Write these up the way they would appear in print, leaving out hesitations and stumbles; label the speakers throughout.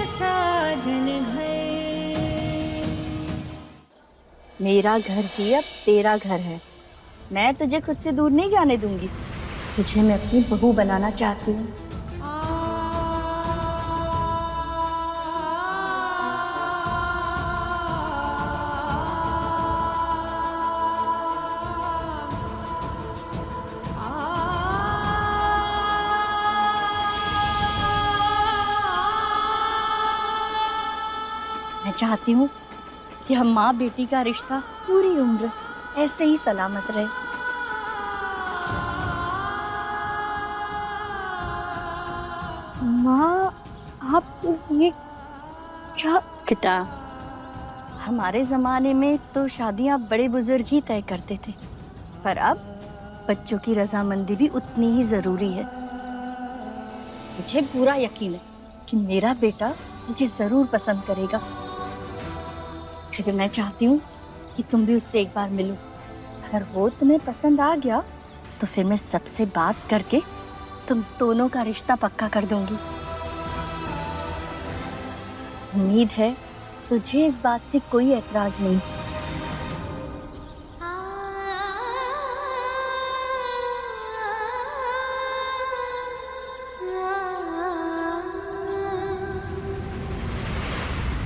Speaker 1: साजन घर।
Speaker 2: मेरा घर ही अब तेरा घर है। मैं तुझे खुद से दूर नहीं जाने दूंगी। तुझे मैं अपनी बहू बनाना चाहती हूँ। मैं चाहती हूँ कि हम माँ बेटी का रिश्ता पूरी उम्र ऐसे ही सलामत रहे।
Speaker 3: माँ, आप ये क्या?
Speaker 2: बेटा, हमारे जमाने में तो शादियां बड़े बुजुर्ग ही तय करते थे, पर अब बच्चों की रजामंदी भी उतनी ही जरूरी है। मुझे पूरा यकीन है कि मेरा बेटा मुझे जरूर पसंद करेगा। फिर मैं चाहती हूँ कि तुम भी उससे एक बार मिलो। अगर वो तुम्हें पसंद आ गया तो फिर मैं सबसे बात करके तुम दोनों का रिश्ता पक्का कर दूंगी। उम्मीद है तुझे इस बात से कोई एतराज नहीं।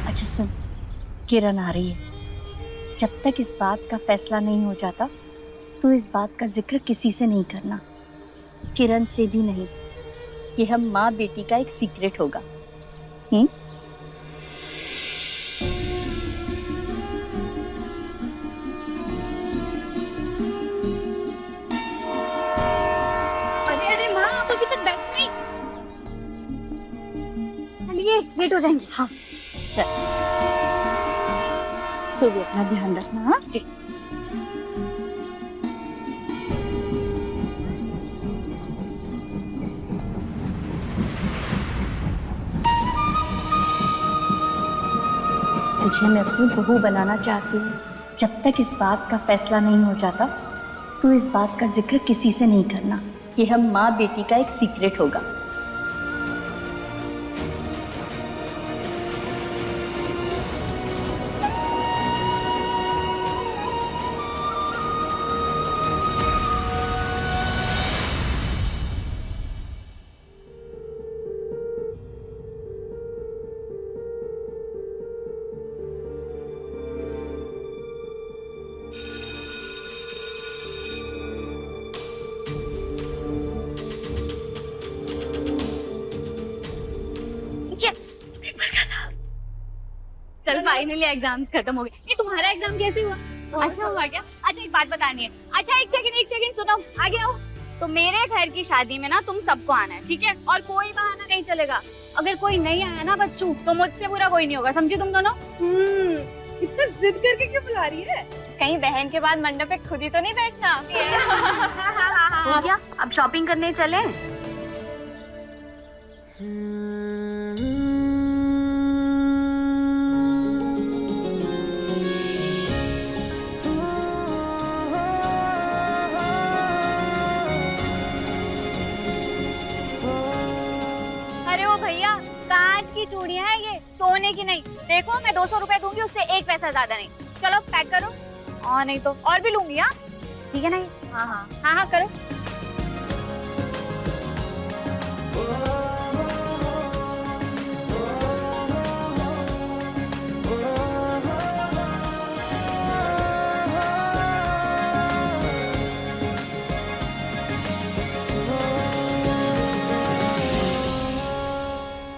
Speaker 2: अच्छा सुन, किरण आ रही है। जब तक इस बात का फैसला नहीं हो जाता तो इस बात का जिक्र किसी से नहीं करना, किरण से भी नहीं। ये हम माँ बेटी का एक सीक्रेट होगा।
Speaker 3: अरे माँ, आप अभी तक बैठी नहीं? चलिए, लेट हो जाएंगे।
Speaker 2: हाँ चल, तू भी अपना ध्यान रखना। हाँ जी। तुझे मैं अपनी बहू बनाना चाहती हूँ। जब तक इस बात का फैसला नहीं हो जाता तो इस बात का जिक्र किसी से नहीं करना। ये हम माँ बेटी का एक सीक्रेट होगा।
Speaker 3: चल, फाइनली एग्जाम्स खत्म हो गए। ये तुम्हारा एग्जाम कैसे हुआ? अच्छा हुआ क्या? अच्छा, एक बात बतानी है। अच्छा, एक सेकंड सुनो, आगे आओ। तो मेरे घर की शादी में ना तुम सबको आना है, ठीक है? और कोई बहाना नहीं चलेगा। अगर कोई नहीं आया ना बच्चू, तो मुझसे बुरा कोई नहीं होगा, समझी तुम दोनों?
Speaker 1: इतना जिद करके क्यों बुला रही है?
Speaker 3: कहीं बहन के बाद मंडप पे खुद ही तो नहीं बैठना। हो गया, अब शॉपिंग करने चले। भैया, कांच की चूड़ियां हैं ये, सोने की नहीं। देखो, मैं 200 रुपए दूंगी, उससे एक पैसा ज्यादा नहीं। चलो पैक करो। और नहीं तो और भी लूंगी। हाँ ठीक है ना? हाँ हाँ हाँ हाँ करो।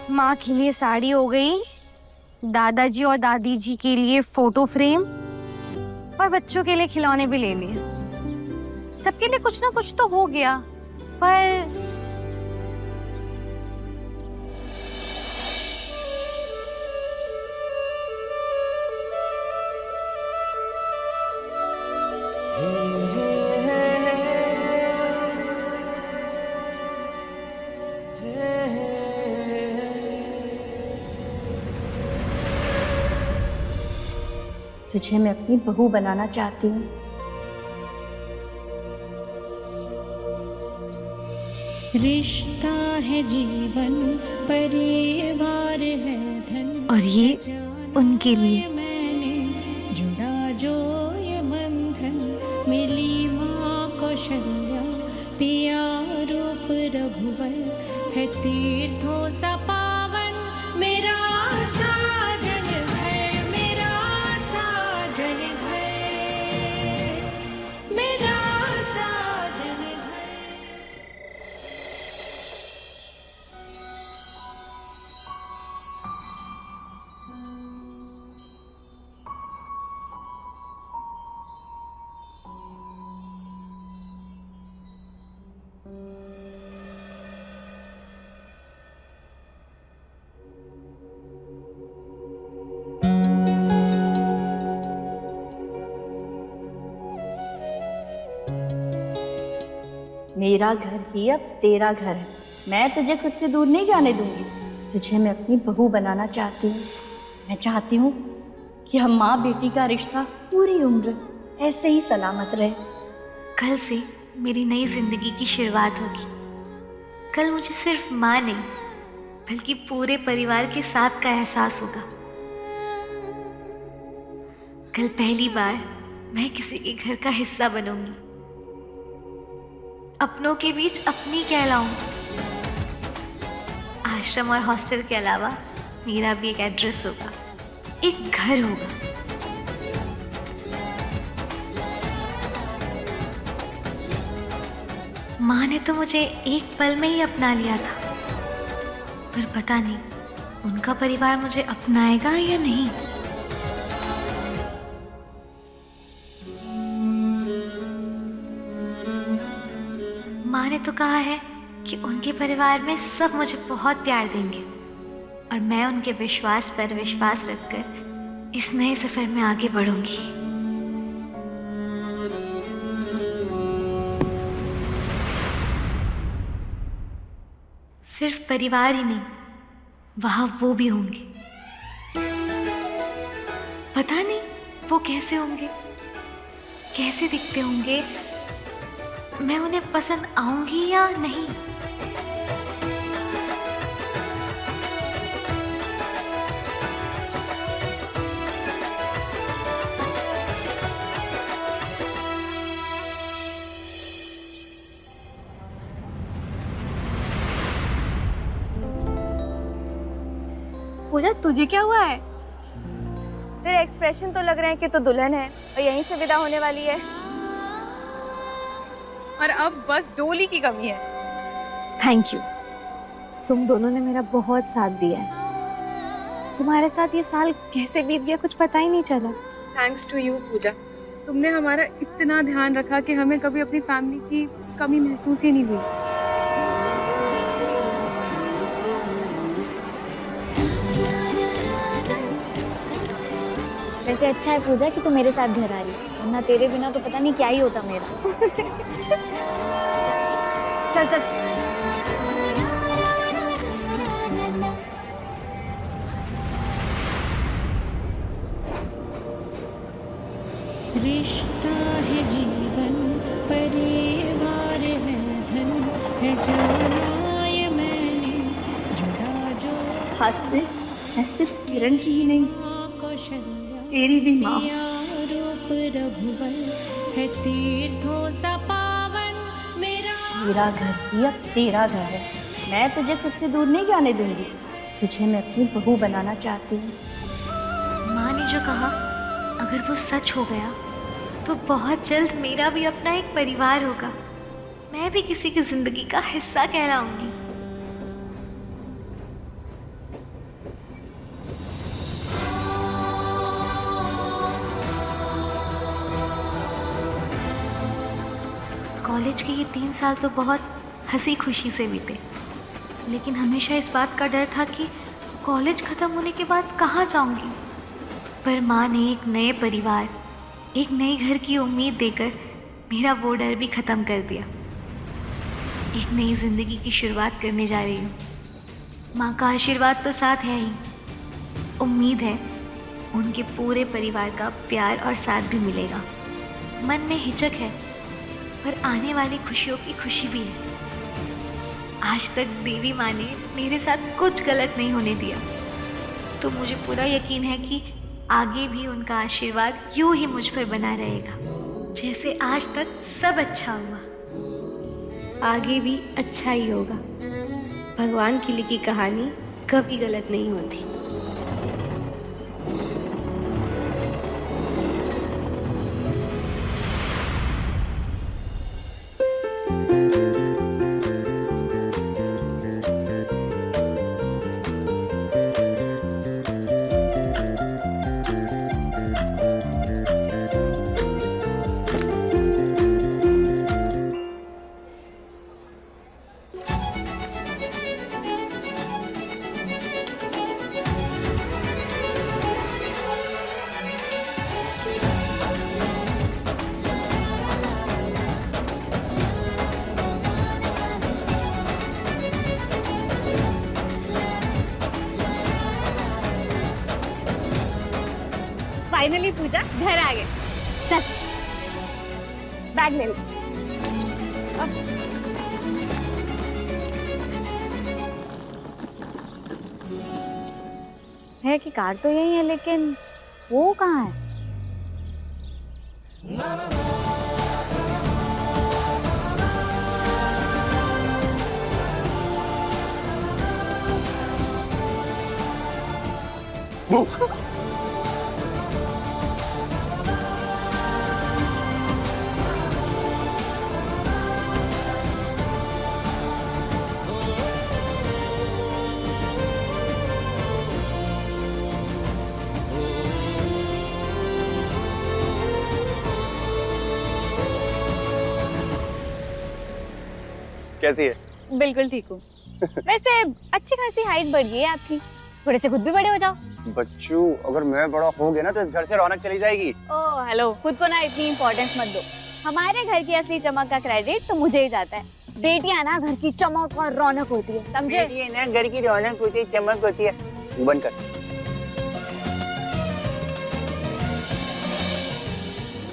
Speaker 4: माँ के लिए साड़ी हो गई, दादाजी और दादी जी के लिए फोटो फ्रेम, और बच्चों के लिए खिलौने भी ले लिए। सबके लिए कुछ ना कुछ तो हो गया, पर
Speaker 2: तुझे मैं अपनी बहू बनाना चाहती हूँ।
Speaker 1: रिश्ता है जीवन, परिवार है धन।
Speaker 4: और ये उनके लिए।
Speaker 1: मैंने जुड़ा जो ये बंधन, मिली माँ कौशल्या, पिया रूप रघुवर, है तीर्थों सा पावन, मेरा साजन घर, मेरा साजन घर, मेरा साजन घर।
Speaker 2: मेरा घर ही अब तेरा घर है। मैं तुझे खुद से दूर नहीं जाने दूंगी। तुझे मैं अपनी बहू बनाना चाहती हूँ। मैं चाहती हूँ कि हम माँ बेटी का रिश्ता पूरी उम्र ऐसे ही सलामत रहे।
Speaker 4: कल से मेरी नई जिंदगी की शुरुआत होगी। कल मुझे सिर्फ माँ नहीं बल्कि पूरे परिवार के साथ का एहसास होगा। कल पहली बार मैं किसी के घर का हिस्सा बनूंगी। अपनों के बीच अपनी कहलाऊंगी। आश्रम और हॉस्टल के अलावा मेरा भी एक एड्रेस होगा, एक घर होगा। माँ ने तो मुझे एक पल में ही अपना लिया था, पर पता नहीं उनका परिवार मुझे अपनाएगा या नहीं। माँ ने तो कहा है कि उनके परिवार में सब मुझे बहुत प्यार देंगे और मैं उनके विश्वास पर विश्वास रखकर इस नए सफर में आगे बढ़ूंगी। सिर्फ परिवार ही नहीं, वहां वो भी होंगे। पता नहीं वो कैसे होंगे, कैसे दिखते होंगे, मैं उन्हें पसंद आऊंगी या नहीं।
Speaker 3: पूजा, तुझे क्या हुआ है? तेरे एक्सप्रेशन तो लग रहे हैं कि तू दुल्हन है और यहीं से विदा होने वाली है।
Speaker 1: और अब बस डोली की कमी है।
Speaker 4: थैंक यू, तुम दोनों ने मेरा बहुत साथ दिया है। तुम्हारे साथ ये साल कैसे बीत गया कुछ पता ही नहीं चला।
Speaker 1: थैंक्स टू यू पूजा, तुमने हमारा इतना ध्यान रखा कि हमें कभी अपनी फैमिली की कमी महसूस ही नहीं हुई।
Speaker 3: वैसे अच्छा है पूजा कि तू मेरे साथ घर आ रही है, वरना तेरे बिना तो पता नहीं क्या ही होता मेरा। चल चल।
Speaker 1: रिश्ता है जीवन, परिवार है धन, है जाना ये मैंने जुड़ा जो।
Speaker 2: हाथ से मैं सिर्फ किरण की ही नहीं, तेरी भी माँ।
Speaker 1: रूप रघुवर, है तीर्थों सा पावन,
Speaker 2: मेरा घर ही अब तेरा घर है। मैं तुझे खुद से दूर नहीं जाने दूंगी। तुझे मैं अपनी बहू बनाना चाहती हूँ।
Speaker 4: माँ ने जो कहा अगर वो सच हो गया तो बहुत जल्द मेरा भी अपना एक परिवार होगा। मैं भी किसी की जिंदगी का हिस्सा कहलाऊंगी। कॉलेज के ये 3 साल तो बहुत हंसी खुशी से बीते, लेकिन हमेशा इस बात का डर था कि कॉलेज ख़त्म होने के बाद कहाँ जाऊंगी। पर माँ ने एक नए परिवार, एक नए घर की उम्मीद देकर मेरा वो डर भी ख़त्म कर दिया। एक नई ज़िंदगी की शुरुआत करने जा रही हूँ। माँ का आशीर्वाद तो साथ है ही, उम्मीद है उनके पूरे परिवार का प्यार और साथ भी मिलेगा। मन में हिचक है पर आने वाली खुशियों की खुशी भी है। आज तक देवी माँ ने मेरे साथ कुछ गलत नहीं होने दिया, तो मुझे पूरा यकीन है कि आगे भी उनका आशीर्वाद यूं ही मुझ पर बना रहेगा। जैसे आज तक सब अच्छा हुआ, आगे भी अच्छा ही होगा। भगवान की लिखी कहानी कभी गलत नहीं होती।
Speaker 3: फाइनली पूजा घर आ गए। चल बैग ले लो। है कि कार तो यही है, लेकिन वो कहाँ है?
Speaker 5: कैसी है?
Speaker 3: बिल्कुल ठीक हूँ। वैसे अच्छी खासी हाइट बढ़ गई है आपकी, थोड़े से खुद भी बड़े हो जाओ।
Speaker 5: बच्चू, अगर मैं बड़ा हो गया ना तो इस घर से रौनक चली जाएगी।
Speaker 3: ओह हेलो, खुद को ना इतनी इम्पोर्टेंस मत दो। हमारे घर की असली चमक का क्रेडिट तो मुझे ही जाता है। बेटियां ना घर की चमक और रौनक होती है, समझे?
Speaker 5: ये ना घर की रौनक होती है, चमक होती है। बंद कर।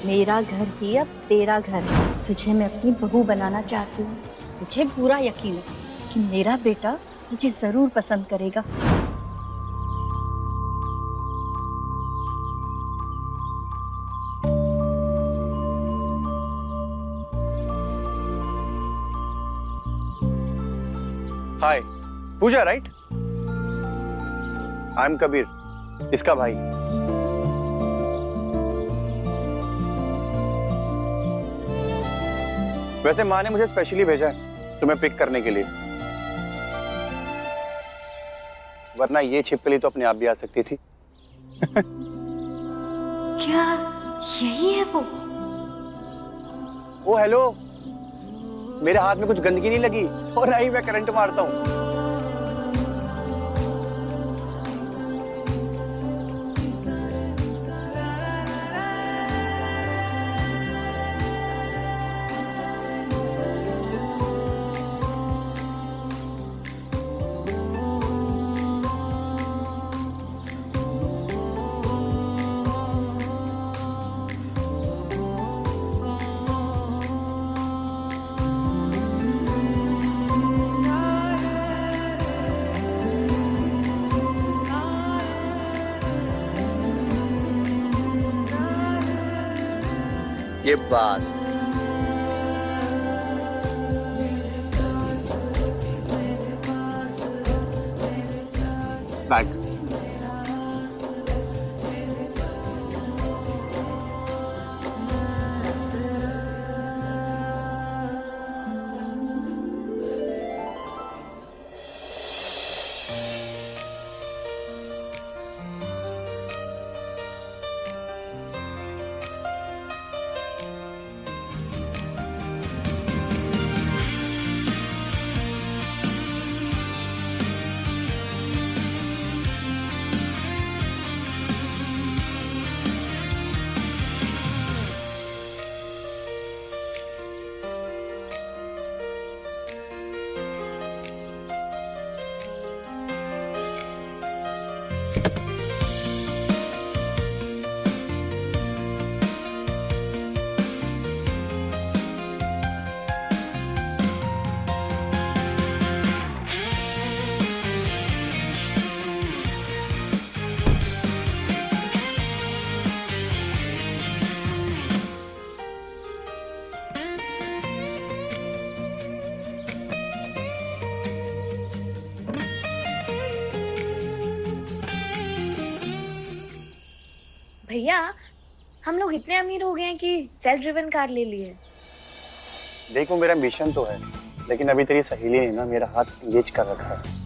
Speaker 2: मेरा घर ही अब तेरा घर है। तुझे मैं अपनी बहू बनाना चाहती हूँ। मुझे पूरा यकीन है कि मेरा बेटा तुझे जरूर पसंद करेगा।
Speaker 5: हाय पूजा, राइट? आई एम कबीर, इसका भाई। वैसे माँ ने मुझे स्पेशली भेजा है तुम्हें पिक करने के लिए, वरना ये छिपकली तो अपने आप भी आ सकती थी।
Speaker 4: क्या यही है वो?
Speaker 5: ओ हेलो, मेरे हाथ में कुछ गंदगी नहीं लगी और ना ही मैं करंट मारता हूँ। ये बात बैग
Speaker 6: भैया हम लोग इतने अमीर हो गए हैं कि सेल्फ ड्रिवन कार ले लिए।
Speaker 5: देखो मेरा मिशन तो है, लेकिन अभी तेरी सहेली ने ना मेरा हाथ एंगेज कर रखा है।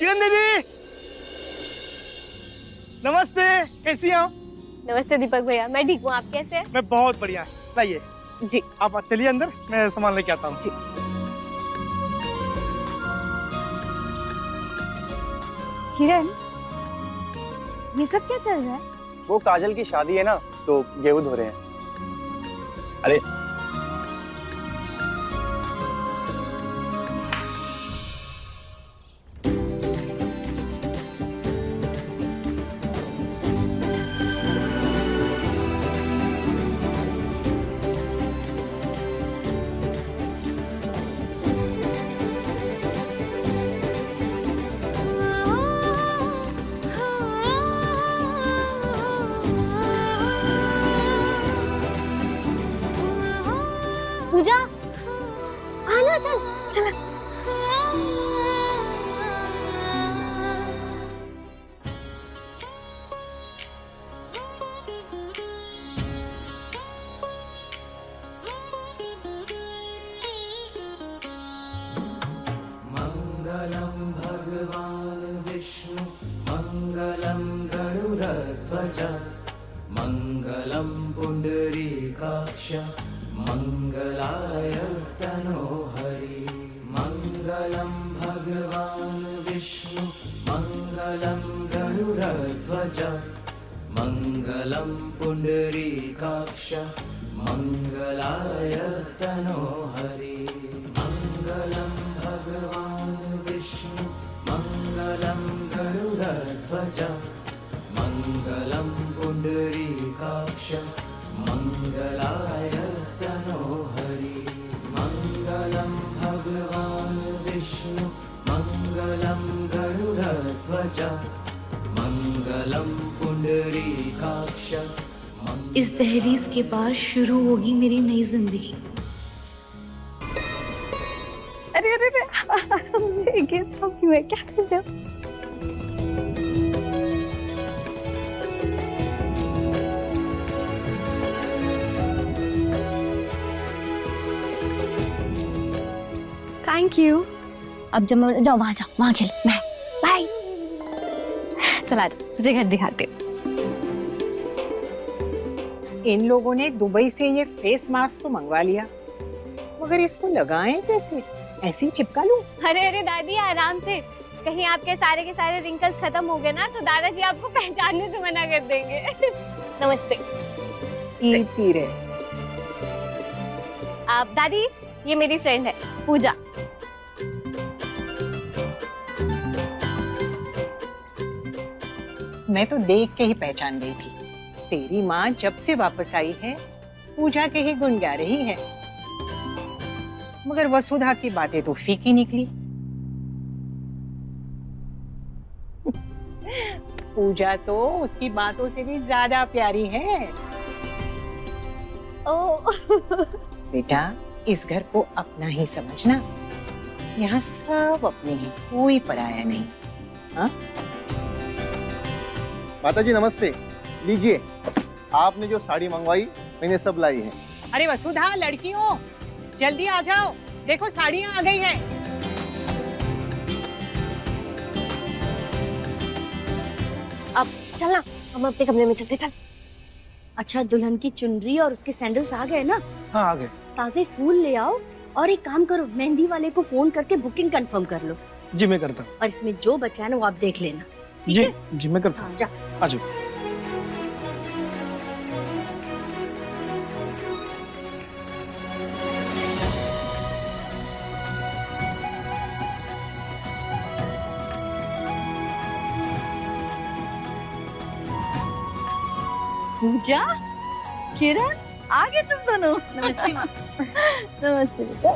Speaker 7: किरण दीदी, नमस्ते, कैसी हैं आप?
Speaker 3: नमस्ते दीपक भैया, मैं ठीक हूँ, आप कैसे हैं?
Speaker 7: मैं बहुत बढ़िया। लाइए
Speaker 3: जी।
Speaker 7: आप चलिए अंदर, मैं सामान लेके आता हूँ।
Speaker 3: जी। किरण, ये सब क्या चल रहा है?
Speaker 5: वो काजल की शादी है ना, तो गेहूं धो रहे हैं। अरे
Speaker 3: पूजा, आना, चल चल।
Speaker 8: मंगलम भगवान विष्णु मंगलम गरुड़ध्वज मंगलम पुंडरीकाक्ष मंगलाय तनोहरि। मंगलम भगवान विष्णु मंगलम गरुड़ध्वज मंगलम पुंडरीकाक्ष मंगलाय तनोहरि। मंगलम भगवान विष्णु मंगलम गरुड़ध्वज मंगलम पुंडरीकाक्ष मंगलाय तनोहरि। मंगलम भगवान विष्णु मंगलम गरुड़ध्वज मंगलम पुंडरीकाक्ष।
Speaker 6: इस दहलीज के बाद शुरू होगी मेरी नई जिंदगी।
Speaker 3: अरे अरे अरे, आराम से, गेस्ट हाउस क्यों है, क्या कर रहे हो? Thank you. अब जब मैं जाओ वहां खेल। मैं बाय। चला जा, तुझे घर दिखाते।
Speaker 9: इन लोगों ने दुबई से ये फेस मास्क तो मंगवा लिया, मगर इसको लगाएं कैसे? ऐसे ही चिपका लूं?
Speaker 3: अरे अरे दादी, आराम से, कहीं आपके सारे के सारे रिंकल्स खत्म हो गए ना तो दादाजी आपको पहचानने से मना कर देंगे। नमस्ते।
Speaker 9: पीती रहे।
Speaker 3: आप दादी, ये मेरी फ्रेंड है पूजा।
Speaker 9: मैं तो देख के ही पहचान गई थी, तेरी माँ जब से वापस आई है पूजा के ही गुण गा रही है, मगर वसुधा की बातें तो फीकी निकली। पूजा तो उसकी बातों से भी ज्यादा प्यारी है।
Speaker 3: ओ
Speaker 9: बेटा, इस घर को अपना ही समझना। यहाँ सब अपने हैं, कोई पराया नहीं। हाँ?
Speaker 7: माता जी नमस्ते, लीजिए आपने जो साड़ी मंगवाई मैंने सब लाई है।
Speaker 9: अरे वसुधा, लड़कियों जल्दी आ जाओ, देखो साड़ियाँ आ गई हैं।
Speaker 3: अब चलना, हम अपने कमरे में चलते। चल।
Speaker 2: अच्छा, दुल्हन की चुनरी और उसके सैंडल्स आ गए ना?
Speaker 7: हाँ आ गए।
Speaker 2: ताजे फूल ले आओ और एक काम करो, मेहंदी वाले को फोन करके बुकिंग कंफर्म कर लो।
Speaker 7: जी मैं करता हूँ।
Speaker 2: और इसमें जो बचा है ना वो आप देख लेना। ठीक
Speaker 7: जी
Speaker 2: है?
Speaker 7: जी मैं करता
Speaker 2: हाँ,
Speaker 7: हूँ।
Speaker 2: जा।
Speaker 7: आ जाओ।
Speaker 2: पूजा, किरण, आ गए तुम दोनों। नमस्ते माँ। नमस्ते बेटा।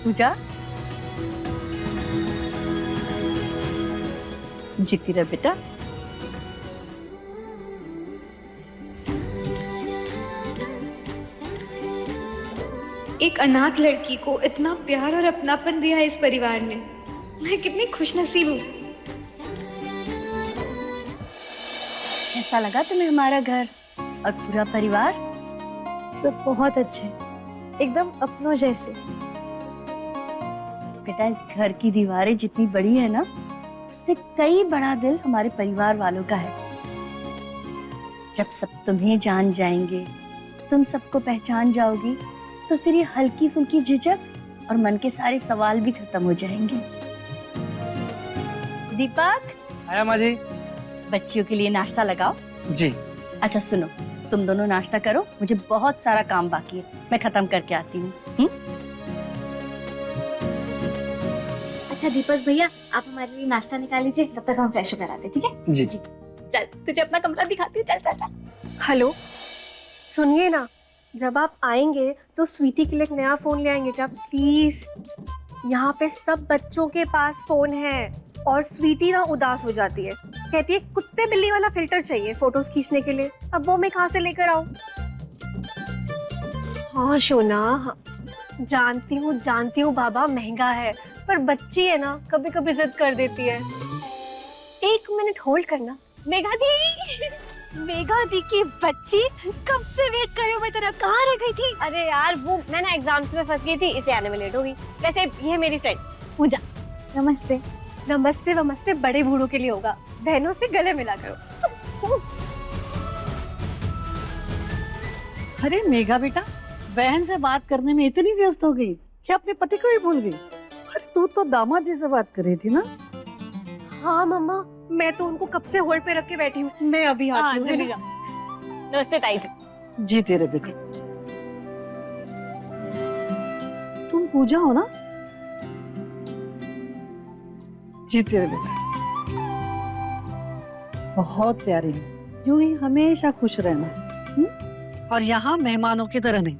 Speaker 2: पूजा, जीती रह बेटा।
Speaker 6: एक अनाथ लड़की को इतना प्यार और अपनापन दिया है इस परिवार ने। मैं कितनी खुशनसीब हूँ।
Speaker 2: कैसा लगा तुम्हें हमारा घर और पूरा परिवार?
Speaker 4: सब बहुत अच्छे, एकदम अपनों जैसे।
Speaker 2: बेटा, इस घर की दीवारें जितनी बड़ी है ना, उससे कई बड़ा दिल हमारे परिवार वालों का है। जब सब तुम्हें जान जाएंगे, तुम सबको पहचान जाओगी, तो फिर ये हल्की फुल्की झिझक और मन के सारे सवाल भी खत्म हो जाएंगे। दीपक,
Speaker 7: आया माँ जी।
Speaker 2: बच्चियों के लिए नाश्ता लगाओ।
Speaker 7: जी।
Speaker 2: अच्छा सुनो, तुम दोनों नाश्ता करो, मुझे बहुत सारा काम बाकी है, मैं खत्म करके आती हूँ।
Speaker 4: अच्छा दीपक भैया, आप हमारे लिए नाश्ता निकाल लीजिए, तब तक हम फ्रेश होकर आते हैं, ठीक है?
Speaker 7: जी।
Speaker 3: चल, तुझे अपना कमरा दिखाती हूँ। चल चल चल।
Speaker 10: हेलो, सुनिए ना, जब आप आएंगे तो स्वीटी के लिए एक नया फोन ले आएंगे क्या प्लीज? यहाँ पे सब बच्चों के पास फोन है और स्वीटी ना उदास हो जाती है, कहती है कुत्ते बिल्ली वाला फिल्टर चाहिए फोटोज खींचने के लिए। अब वो मैं कहाँ से लेकर आऊँ? हाँ शोना, हाँ, जानती हूँ बाबा महंगा है, पर बच्ची है ना, कभी कभी जिद कर देती है। 1 मिनट होल्ड करना।
Speaker 3: मेघा दी, मेघा दी की बच्ची, कब से वेट कर रही हूँ मैं तेरा, कहाँ रह गई थी?
Speaker 10: अरे यार, वो मैं ना एग्जाम्स में फंस गई थी, इसलिए आने में लेट हो गई। वैसे ये है मेरी फ्रेंड
Speaker 3: पूजा। नमस्ते।
Speaker 10: नमस्ते वमस्ते बड़े बूढ़ों के लिए होगा, बहनों से गले मिला करो।
Speaker 11: अरे मेघा बेटा, बहन से बात करने में इतनी व्यस्त हो गई कि अपने पति को ही भूल गई। अरे तू तो दामाद जी से बात कर रही थी ना?
Speaker 10: हाँ मम्मा, मैं तो उनको कब से होल्ड पे रख के बैठी हूँ। मैं अभी आती हूँ।
Speaker 3: जल्दी जा। नमस्ते ताई जी।
Speaker 11: जी तेरे बेटे। तुम पूजा हो ना? जी तेरे बेटे। बहुत प्यारी है, यूं ही हमेशा खुश रहना। और यहाँ मेहमानों की तरह नहीं,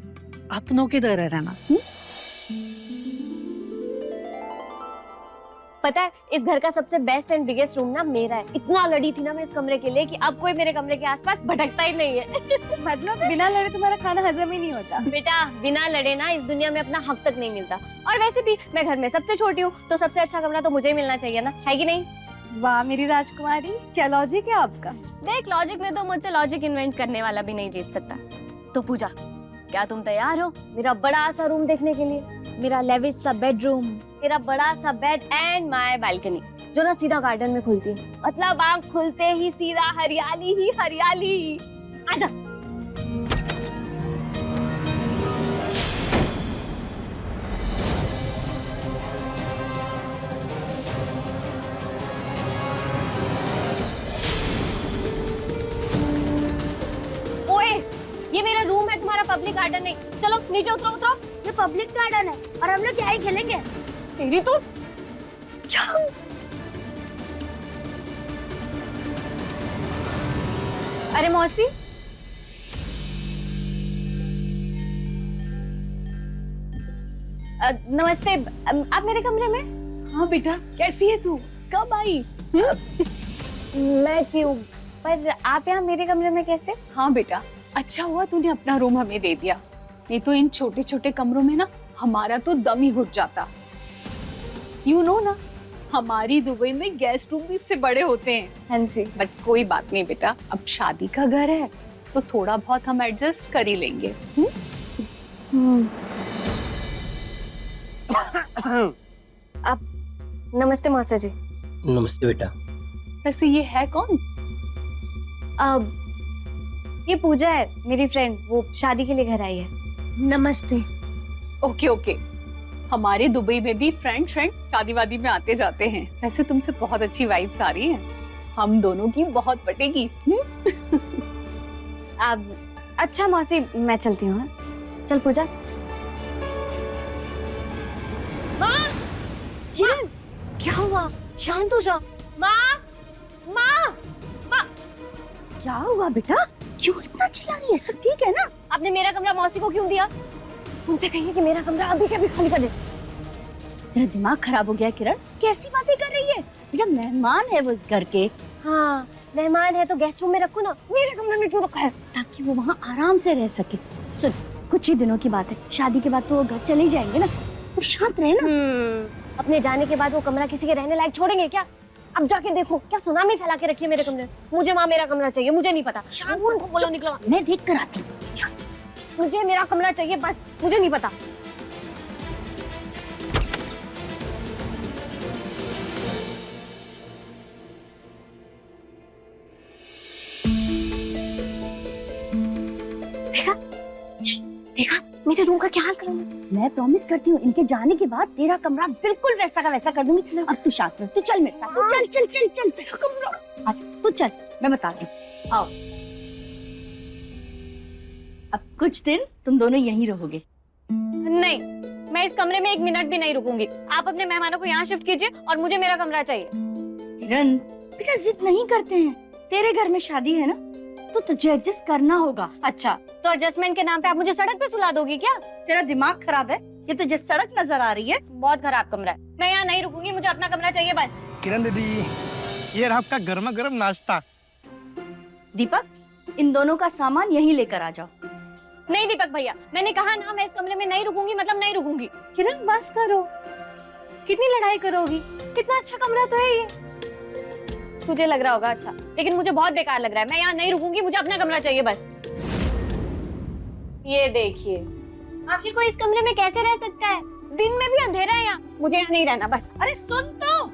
Speaker 11: अपनों की तरह रहना।
Speaker 10: पता है, इस घर का सबसे बेस्ट एंड बिगेस्ट रूम ना मेरा है। इतना लड़ी थी ना मैं इस कमरे के लिए कि अब कोई मेरे कमरे के आसपास भटकता ही नहीं है।
Speaker 4: मतलब बिना लड़े तुम्हारा खाना हजम ही नहीं होता।
Speaker 10: बेटा, बिना लड़े ना इस दुनिया में अपना हक तक नहीं मिलता। और वैसे भी मैं घर में सबसे छोटी हूँ, तो सबसे अच्छा कमरा तो मुझे ही मिलना चाहिए ना, है कि नहीं?
Speaker 4: वाह मेरी राजकुमारी, क्या लॉजिक है आपका।
Speaker 3: देख, लॉजिक में तो मुझसे लॉजिक इन्वेंट करने वाला भी नहीं जीत सकता। तो पूजा, क्या तुम तैयार हो
Speaker 10: मेरा बड़ा सा रूम देखने के लिए? मेरा लेविश सा बेडरूम, मेरा बड़ा सा बेड एंड माय बालकनी, जो ना सीधा गार्डन में खुलती है। मतलब आँख खुलते ही सीधा हरियाली ही हरियाली। आजा।
Speaker 3: ओए, ये मेरा रूम है, तुम्हारा पब्लिक गार्डन नहीं। चलो नीचे उतरो उतरो।
Speaker 10: ये पब्लिक गार्डन है और हम लोग यहीं खेलेंगे।
Speaker 3: तेरी तो क्या? अरे मौसी, नमस्ते। आप मेरे कमरे में?
Speaker 11: हाँ बेटा, कैसी है तू?
Speaker 3: कब आई?
Speaker 10: मैं क्यों, पर आप यहाँ मेरे कमरे में कैसे?
Speaker 3: हाँ बेटा, अच्छा हुआ तूने अपना रूम हमें दे दिया, नहीं तो इन छोटे छोटे कमरों में ना हमारा तो दम ही घुट जाता। यू नो ना, हमारी दुबई में गेस्ट रूम भी इससे बड़े होते हैं।
Speaker 10: हाँ जी।
Speaker 3: बट कोई बात नहीं बेटा, अब शादी का घर है तो थोड़ा बहुत हम एडजस्ट कर ही लेंगे।
Speaker 10: आप नमस्ते मौसा जी।
Speaker 5: नमस्ते बेटा।
Speaker 3: वैसे ये है कौन?
Speaker 10: अब ये पूजा है, मेरी फ्रेंड, वो शादी के लिए घर आई है।
Speaker 4: नमस्ते।
Speaker 3: ओके ओके, हमारे दुबई में भी फ्रेंड शादी वादी में आते जाते हैं। वैसे तुमसे बहुत अच्छी वाइब्स आ रही हैं, हम दोनों की बहुत पटेगी।
Speaker 10: अब अच्छा मौसी, मैं चलती हूँ। चल पूजा।
Speaker 2: किरण, क्या हुआ? शांत हो जा।
Speaker 3: माँ, माँ, माँ,
Speaker 2: क्या हुआ बेटा? क्यों इतना चिल्ला रही है? सब ठीक है ना?
Speaker 10: आपने मेरा कमरा मौसी को क्यों दिया? उनसे कहिए कि मेरा कमरा अभी के अभी खाली कर दे।
Speaker 2: तेरा दिमाग खराब हो गया किरण, कैसी बातें कर रही है? बेटा मेहमान है वो इस घर के।
Speaker 10: हाँ, मेहमान है तो गेस्ट रूम में रखो ना, मेरे कमरे में क्यों रखा है?
Speaker 2: ताकि वो वहाँ आराम से रह सके। सुन, कुछ ही दिनों की बात है, शादी के बाद तो वो घर चले जाएंगे ना, तो शांत रहे ना।
Speaker 10: अपने जाने के बाद वो कमरा किसी के रहने लायक छोड़ेंगे क्या? अब जाके देखो क्या सुनामी फैला के रखी है मेरे कमरे में। मुझे माँ मेरा कमरा चाहिए, मुझे नहीं पता। शांत को बोलो निकलो।
Speaker 2: मैं देख कर आती हूँ।
Speaker 10: मुझे मेरा कमरा चाहिए बस, मुझे नहीं पता। देखा, देखा मेरे रूम का क्या हाल करूंगी?
Speaker 2: मैं प्रॉमिस करती हूँ, इनके जाने के बाद तेरा कमरा बिल्कुल वैसा का वैसा कर दूंगी। अब तू शांत रह, तू चल मेरे साथ। तू चल चल चल चल चल कमरा। अच्छा तू चल, मैं बताती हूँ। आओ, अब कुछ दिन तुम दोनों यहीं रहोगे।
Speaker 10: नहीं, मैं इस कमरे में 1 मिनट भी नहीं रुकूंगी। आप अपने मेहमानों को यहाँ शिफ्ट कीजिए और मुझे मेरा कमरा चाहिए।
Speaker 2: किरण बेटा जिद नहीं करते हैं, तेरे घर में शादी है ना, तो तुझे एडजस्ट करना होगा।
Speaker 10: अच्छा, तो एडजस्टमेंट के नाम पे आप मुझे सड़क पे सुला दोगी क्या?
Speaker 2: तेरा दिमाग खराब है? ये तुझे सड़क नजर आ रही है?
Speaker 10: बहुत खराब कमरा है, मैं यहाँ नहीं रुकूंगी, मुझे अपना कमरा चाहिए बस।
Speaker 12: किरण दीदी, ये रहा आपका गर्मा गर्म नाश्ता।
Speaker 2: दीपक, इन दोनों का सामान यहीं लेकर आ जाओ।
Speaker 10: नहीं दीपक भैया, मैंने कहा ना मैं इस कमरे में नहीं रुकूंगी, मतलब नहीं रुकूंगी।
Speaker 4: किरण बस करो, कितनी लड़ाई करोगी? कितना अच्छा कमरा तो है ये।
Speaker 10: तुझे लग रहा होगा अच्छा, लेकिन मुझे बहुत बेकार लग रहा है। मैं यहाँ नहीं रुकूंगी, मुझे अपना कमरा चाहिए बस। ये देखिए, आखिर कोई इस कमरे में कैसे रह सकता है? दिन में भी अंधेरा है यहाँ, मुझे यहाँ नहीं रहना बस।
Speaker 2: अरे सुन तो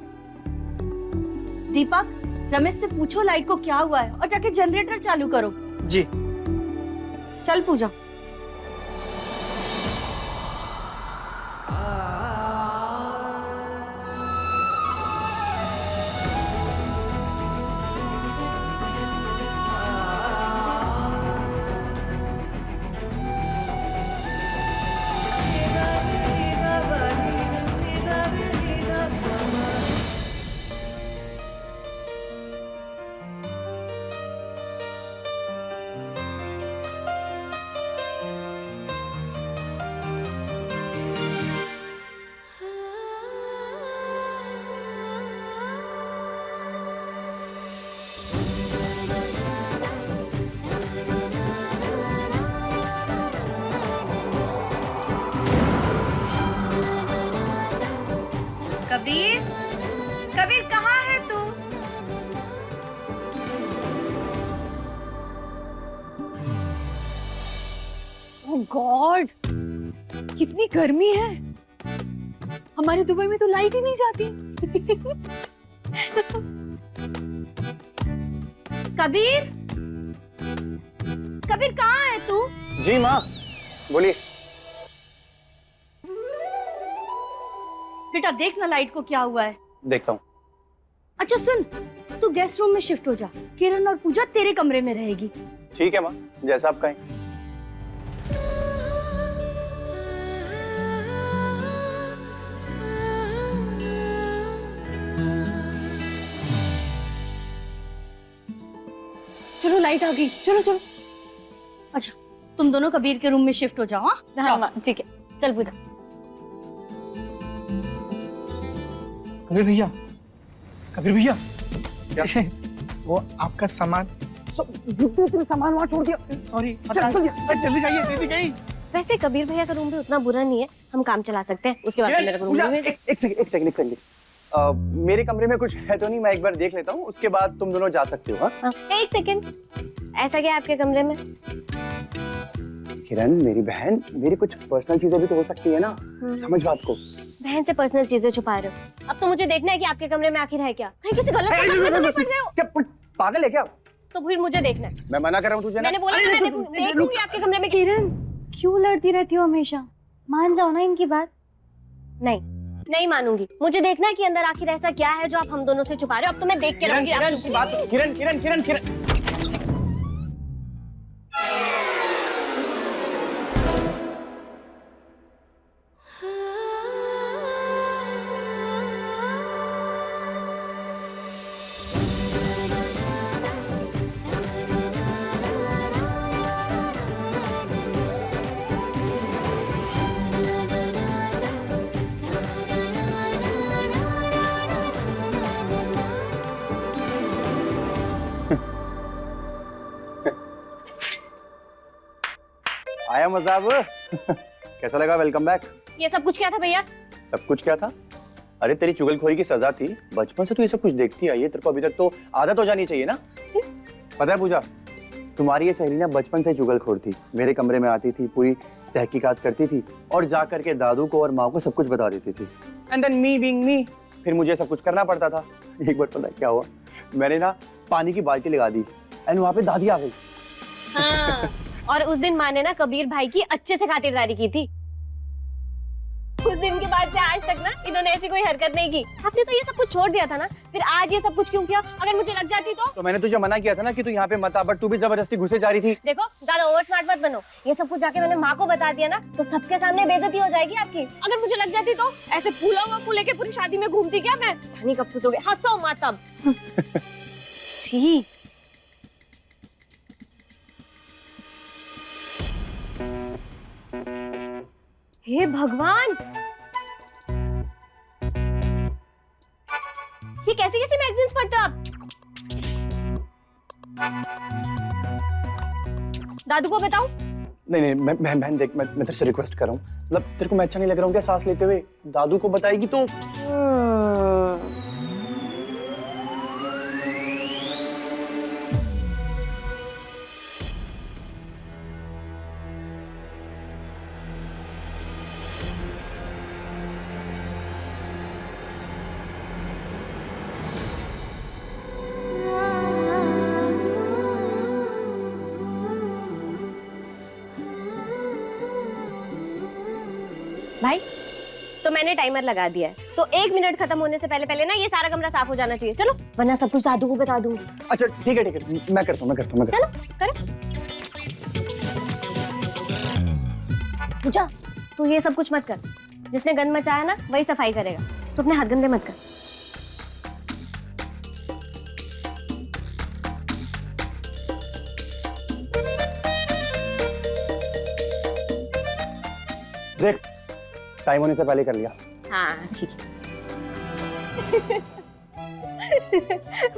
Speaker 2: दीपक, रमेश से पूछो लाइट को क्या हुआ है और जाके जनरेटर चालू करो।
Speaker 12: जी।
Speaker 2: चल पूजा। कबीर, कबीर कहाँ है तू?
Speaker 3: ओह गॉड, कितनी गर्मी है। हमारे दुबई में तो लाइट ही नहीं जाती।
Speaker 2: कबीर, कबीर कहाँ है तू?
Speaker 5: जी माँ, बोलिए।
Speaker 2: बेटा देख ना लाइट को क्या हुआ है।
Speaker 5: देखता हूँ।
Speaker 2: अच्छा सुन, तू गेस्ट रूम में शिफ्ट हो जा, किरण और पूजा तेरे कमरे में रहेगी।
Speaker 5: ठीक है माँ, जैसा आप कहें।
Speaker 3: चलो लाइट आ गई, चलो चलो।
Speaker 2: अच्छा तुम दोनों कबीर के रूम में शिफ्ट हो जाओ।
Speaker 10: हाँ माँ, ठीक है, चल पूजा।
Speaker 12: कबीर भैया, कबीर भैया
Speaker 5: क्या?
Speaker 12: वो आपका सामान
Speaker 11: सामान वहाँ छोड़ दिया।
Speaker 12: सॉरी जल्दी जाइए, दीदी गई।
Speaker 10: वैसे कबीर भैया का रूम भी उतना बुरा नहीं है, हम काम चला सकते हैं। उसके बाद मेरे रूम में
Speaker 5: एक सेकंड मेरे कमरे में कुछ है तो नहीं, मैं एक बार देख लेता हूँ, उसके बाद तुम दोनों जा सकते हो। हाँ
Speaker 10: एक सेकंड, ऐसा क्या है आपके कमरे में?
Speaker 5: किरण मेरी बहन, मेरी कुछ पर्सनल चीजें भी तो हो सकती है ना, समझ बात को।
Speaker 10: बहन से पर्सनल चीजें छुपा रहे हो? अब तो मुझे देखना है कि आपके कमरे में आखिर है क्या। कहीं किसी गलत फहमी में पड़ गए हो?
Speaker 5: क्या पागल है क्या?
Speaker 10: तो फिर मुझे देखना है।
Speaker 5: मैं मना कर रहा हूँ तुझे ना।
Speaker 10: मैंने बोला मैं देखूंगी आपके कमरे में।
Speaker 4: किरण क्यों लड़ती रहती हो हमेशा? मान जाओ ना इनकी बात।
Speaker 10: नहीं मानूंगी। मुझे देखना है कि अंदर आखिर ऐसा क्या है जो आप हम दोनों से छुपा रहे हो। अब तो मैं देख के रहूंगी।
Speaker 5: किरण आया मजा अब? कैसा लगा? Welcome back.
Speaker 10: ये सब कुछ क्या था भैया?
Speaker 5: सब कुछ क्या था? अरे तेरी चुगलखोरी की सजा थी। बचपन से तू ये सब कुछ देखती आई है, तेरे को अभी तक तो आदत हो जानी चाहिए ना। पता है पूजा, तुम्हारी ये सहेली ना बचपन से चुगलखोर थी। मेरे कमरे में आती थी, पूरी तहकीकात करती थी और जा करके दादू को और माँ को सब कुछ बता देती थी। And than me being me, फिर मुझे सब कुछ करना पड़ता था। एक बार पता है क्या हुआ? मैंने ना पानी की बाल्टी लगा दी एंड वहाँ पे दादी आ गई।
Speaker 10: हाँ, और उस दिन माँ ने ना कबीर भाई की अच्छे से खातिरदारी की थी। उस दिन के बाद से आज तक ना इन्होंने ऐसी कोई हरकत नहीं की। आपने तो ये सब कुछ छोड़ दिया था ना, फिर आज ये सब कुछ क्यों किया? अगर मुझे लग जाती तो
Speaker 5: मैंने तुझे मना किया था ना कि तू यहाँ पे मत आ, बट तू भी जबरदस्ती घुसे जा रही थी।
Speaker 10: देखो, ज्यादा ओवर स्मार्ट मत बनो। ये सब कुछ जाके मैंने माँ को बता दिया ना तो सबके सामने बेइज्जती हो जाएगी आपकी। अगर मुझे लग जाती तो ऐसे फूला हुआ फूल लेके पूरी शादी में घूमती क्या मैं? नहीं, कब सोचोगे? हंसो मत अब। छी। हे भगवान, ये कैसे कैसे मैगजीन्स पढ़ते हो आप? दादू को बताऊं?
Speaker 5: नहीं, बहन देख, मैं तेरे से रिक्वेस्ट कर रहा हूँ। मतलब तेरे को मैं अच्छा नहीं लग रहा हूँ क्या सांस लेते हुए? दादू को बताएगी तो
Speaker 10: भाई, तो मैंने टाइमर लगा दिया है, तो 1 मिनट खत्म होने से पहले पहले ना ये सारा कमरा साफ हो जाना चाहिए। चलो, वरना सब कुछ दादू को बता दूंगी।
Speaker 5: अच्छा ठीक है, मैं करता हूँ।
Speaker 10: चलो करो। पूजा, तू ये सब कुछ मत कर। जिसने गंद मचाया ना वही सफाई करेगा। तू अपने हाथ गंदे मत कर।
Speaker 5: देख, टाइम होने से पहले कर लिया।
Speaker 10: हाँ ठीक है।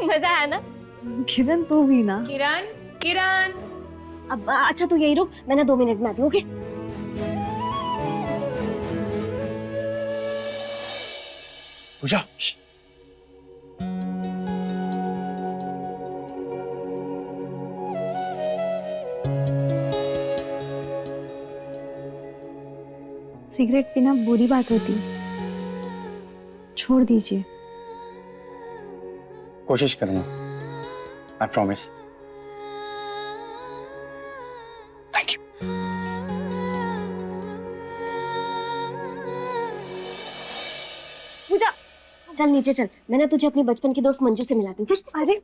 Speaker 10: मजा आया ना?
Speaker 4: किरण तू भी ना।
Speaker 10: किरण अब अच्छा तू यही रुक, मैं ना 2 मिनट में आती हूँ। ओके?
Speaker 5: पूजा,
Speaker 4: सिगरेट पीना बुरी बात होती है, छोड़ दीजिए।
Speaker 5: कोशिश करना, I promise. Thank you.
Speaker 10: Pooja, चल नीचे चल, मैं ना तुझे अपनी बचपन की दोस्त मंजू से मिलाती हूँ। चल। अरे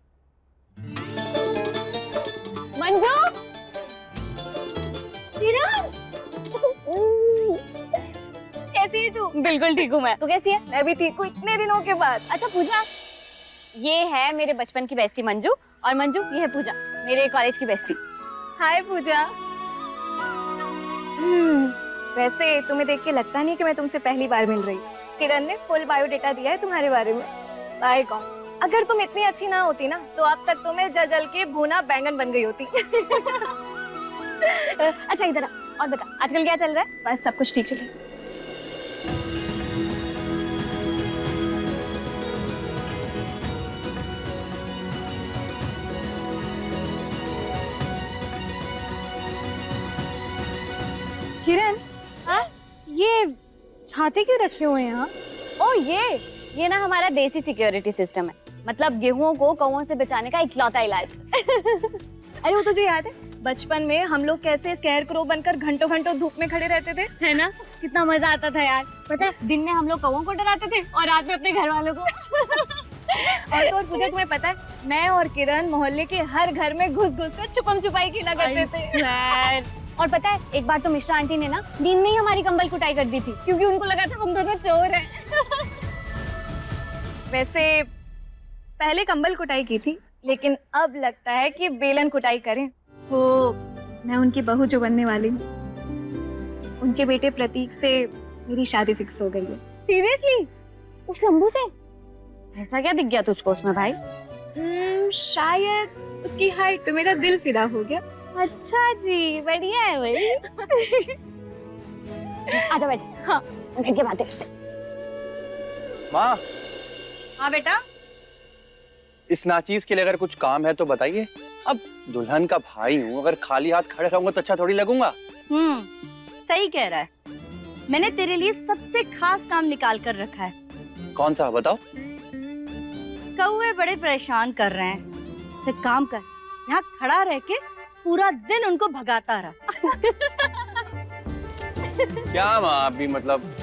Speaker 10: मंजू, किरण, कैसी है तू? बिल्कुल ठीक हूँ मैं। तू कैसी है? मैं भी ठीक हूँ, इतने दिनों के बाद। अच्छा पूजा, ये है मेरे बचपन की बेस्टी मंजू, और मंजू ये है पूजा, मेरे कॉलेज की बेस्टी। हाय पूजा।
Speaker 13: वैसे तुम्हें देख के लगता नहीं कि मैं तुमसे पहली बार मिल रही। किरण ने फुल बायोडेटा दिया है तुम्हारे बारे में। बाय गॉड, अगर तुम इतनी अच्छी ना होती ना तो अब तक तुम्हें जल जल के भुना बैंगन बन गई होती।
Speaker 3: अच्छा इधर आ, और बता आजकल क्या चल रहा है?
Speaker 13: बस सब कुछ ठीक चल रहा है।
Speaker 4: किरण,
Speaker 3: हाँ?
Speaker 4: ये छाते क्यों रखे हुए हैं यहाँ?
Speaker 3: ओ ये ना हमारा देसी सिक्योरिटी सिस्टम है। मतलब गेहूं को कौओं से बचाने का इकलौता इलाज।
Speaker 13: अरे वो तुझे याद है बचपन में हम लोग कैसे स्केयरक्रो बनकर घंटों घंटों धूप में खड़े रहते थे,
Speaker 3: है ना? कितना मजा आता था यार। पता है दिन में हम लोग कौओं को डराते थे और रात में अपने घर वालों को।
Speaker 13: और तो और पूजा तुम्हें पता है मैं और किरण मोहल्ले के हर घर में घुस घुस कर छुपम छुपाई खेला करते थे।
Speaker 3: और पता है एक बार तो मिश्रा आंटी ने ना नींद में ही हमारी कंबल कुटाई कर दी थी क्योंकि उनको लगा था हम दोनों चोर हैं।
Speaker 13: वैसे पहले कंबल कुटाई की थी लेकिन अब लगता है कि बेलन कुटाई करें। वो मैं उनकी बहू जो बनने वाली हूँ, उनके बेटे प्रतीक से मेरी शादी फिक्स हो गई है।
Speaker 3: सीरियसली? उस लंबू से? ऐसा क्या दिख गया तुझको उसमें भाई?
Speaker 13: शायद उसकी हाइट पे मेरा दिल फिदा हो गया।
Speaker 3: अच्छा जी, बढ़िया है भाई। आजा बैठ। हाँ बैठ के बातें करते।
Speaker 5: माँ,
Speaker 13: हाँ बेटा।
Speaker 5: इस नाचीज के लिए अगर कुछ काम है तो बताइए। अब दुल्हन का भाई हूँ, अगर खाली हाथ खड़े रहूंगा तो अच्छा थोड़ी लगूंगा।
Speaker 2: सही कह रहा है। मैंने तेरे लिए सबसे खास काम निकाल कर रखा है।
Speaker 5: कौन सा बताओ?
Speaker 2: कौवे बड़े परेशान कर रहे हैं। तो काम कर, यहाँ खड़ा रह के पूरा दिन उनको भगाता रहा।
Speaker 5: क्या माँ आप भी मतलब।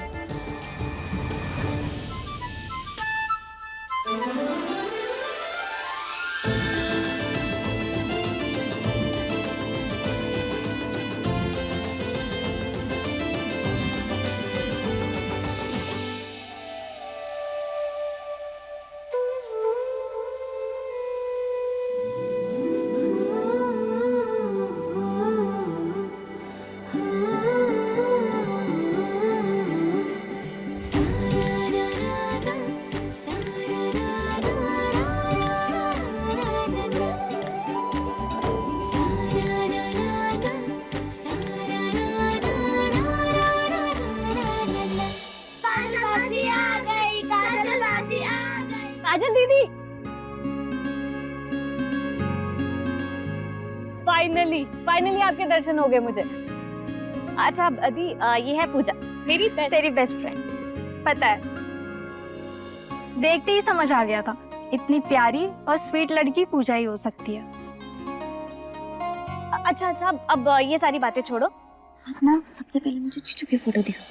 Speaker 3: काजल दीदी फाइनली आपके दर्शन हो गए मुझे। अच्छा अदी ये है पूजा,
Speaker 13: तेरी बेस्ट फ्रेंड। पता है देखते ही समझ आ गया था इतनी प्यारी और स्वीट लड़की पूजा ही हो सकती है।
Speaker 3: अच्छा अब ये सारी बातें छोड़ो। अब ना सबसे पहले मुझे चीचू की फोटो दिखा,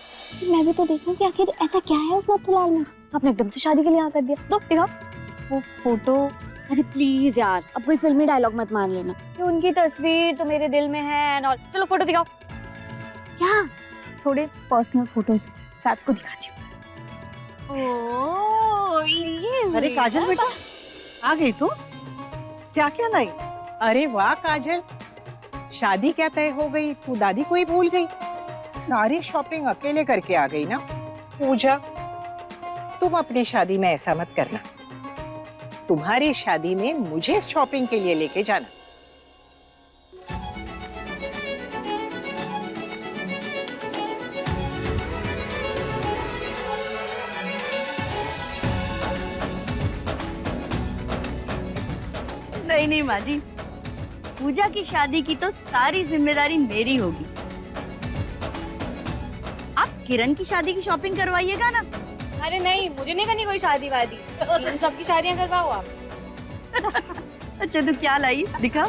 Speaker 3: मैं भी तो देखूं कि आखिर ऐसा क्या है उस नथुलाल में। आपने एकदम से शादी के लिए हाँ कर दिया। दो दिखाओ वो फोटो। अरे प्लीज यार अब कोई फिल्मी डायलॉग मत मार लेना कि उनकी तस्वीर तो मेरे दिल में है एंड ऑल। चलो फोटो दिखाओ।
Speaker 13: क्या थोड़े पर्सनल फोटोज रात को दिखाती हूँ।
Speaker 3: ओह ये
Speaker 11: अरे काजल बेटा आ गई तू? क्या क्या लाई?
Speaker 9: अरे वाह काजल, शादी क्या तय हो गई, तू दादी को ही भूल गई। सारी शॉपिंग अकेले करके आ गई ना। पूजा तुम अपनी शादी में ऐसा मत करना, तुम्हारी शादी में मुझे शॉपिंग के लिए लेके जाना।
Speaker 2: नहीं माँ जी, पूजा की शादी की तो सारी जिम्मेदारी मेरी होगी। आप किरण की शादी की शॉपिंग करवाइएगा ना।
Speaker 3: अरे नहीं मुझे नहीं करनी कोई शादी वादी, इन सबकी शादियां करवाओ आप।
Speaker 2: अच्छा तो क्या लाई दिखा।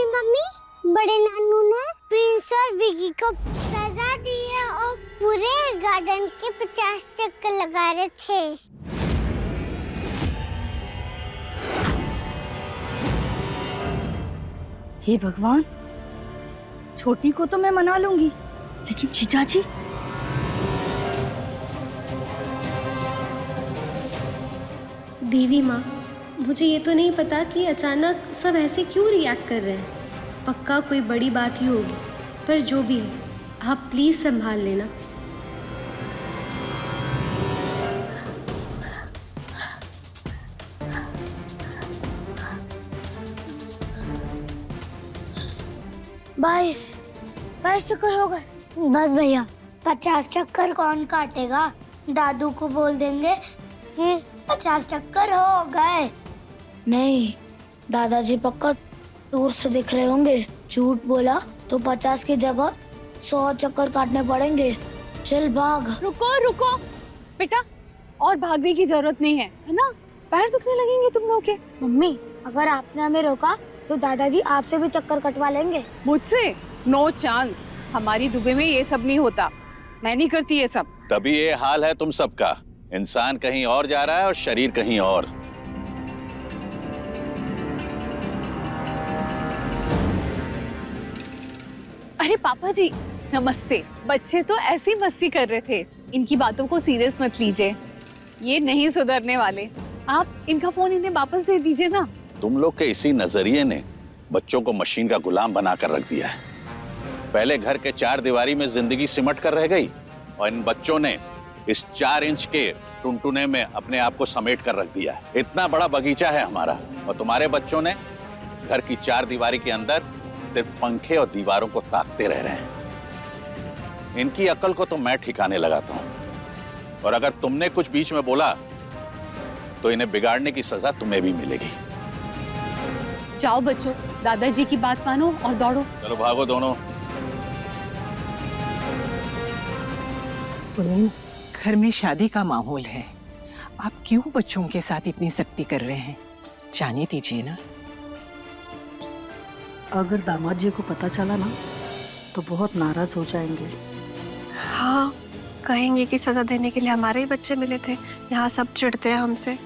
Speaker 14: मम्मी बड़े नानू ने प्रिंस और विकी को सजा दी है और पूरे गार्डन के 50 चक्कर लगा रहे थे।
Speaker 2: हे भगवान, छोटी को तो मैं मना लूंगी, लेकिन जीजा जी?
Speaker 10: देवी माँ, मुझे ये तो नहीं पता कि अचानक सब ऐसे क्यों रिएक्ट कर रहे हैं। पक्का कोई बड़ी बात ही होगी, पर जो भी है आप प्लीज संभाल लेना।
Speaker 14: बाईस चक्कर हो गए। बस भैया, 50 चक्कर कौन काटेगा? दादू को बोल देंगे कि 50 चक्कर हो गए। नहीं, दादाजी पक्का दूर से दिख रहे होंगे। झूठ बोला तो 50 की जगह 100 चक्कर काटने पड़ेंगे। चल भाग।
Speaker 13: रुको बेटा, और भागने की जरूरत नहीं है ना? पैर दुखने लगेंगे तुम लोग के।
Speaker 14: मम्मी, अगर आपने हमें रोका तो दादाजी आपसे भी चक्कर कटवा लेंगे।
Speaker 1: मुझसे नो चांस। हमारी दुबई में ये सब नहीं होता, मैं नहीं करती ये सब।
Speaker 15: तभी ये हाल है तुम सबका। इंसान कहीं और जा रहा है और शरीर कहीं और।
Speaker 1: अरे पापा जी नमस्ते। बच्चे तो ऐसी मस्ती कर रहे थे, इनकी बातों को सीरियस मत लीजिए, ये नहीं सुधरने वाले। आप इनका फोन इन्हें वापस दे दीजिए ना।
Speaker 15: तुम लोग के इसी नजरिए ने बच्चों को मशीन का गुलाम बनाकर रख दिया है। पहले घर के 4 दीवारी में जिंदगी सिमट कर रह गई और इन बच्चों ने इस 4 इंच के टुनटुने में अपने आप को समेट कर रख दिया है। इतना बड़ा बगीचा है हमारा, और तुम्हारे बच्चों ने घर की 4 दीवारी के अंदर सिर्फ पंखे और दीवारों को ताकते रह रहे हैं। इनकी अकल को तो मैं ठिकाने लगाता हूँ, और अगर तुमने कुछ बीच में बोला तो इन्हें बिगाड़ने की सजा तुम्हें भी मिलेगी।
Speaker 1: जाओ बच्चों, दादाजी की बात मानो और दौड़ो।
Speaker 15: चलो भागो दोनों।
Speaker 9: सुनिए, घर में शादी का माहौल है, आप क्यों बच्चों के साथ इतनी सख्ती कर रहे हैं? जाने दीजिए ना।
Speaker 11: अगर दामाद जी को पता चला ना तो बहुत नाराज हो जाएंगे।
Speaker 10: हाँ, कहेंगे कि सजा देने के लिए हमारे ही बच्चे मिले थे, यहाँ सब चिढ़ते हैं हमसे।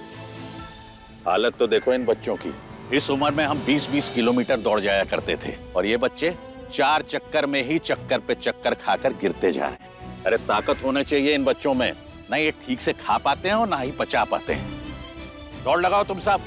Speaker 15: हालत तो देखो इन बच्चों की। इस उम्र में हम 20-20 किलोमीटर दौड़ जाया करते थे, और ये बच्चे 4 चक्कर में ही चक्कर पे चक्कर खाकर गिरते जा रहे हैं। अरे ताकत होना चाहिए इन बच्चों में, ना ये ठीक से खा पाते हैं और ना ही पचा पाते हैं। दौड़ लगाओ तुम सब।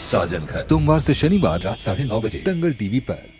Speaker 16: साजन घर, सोमवार से शनिवार रात 9:30 बजे दंगल टीवी पर।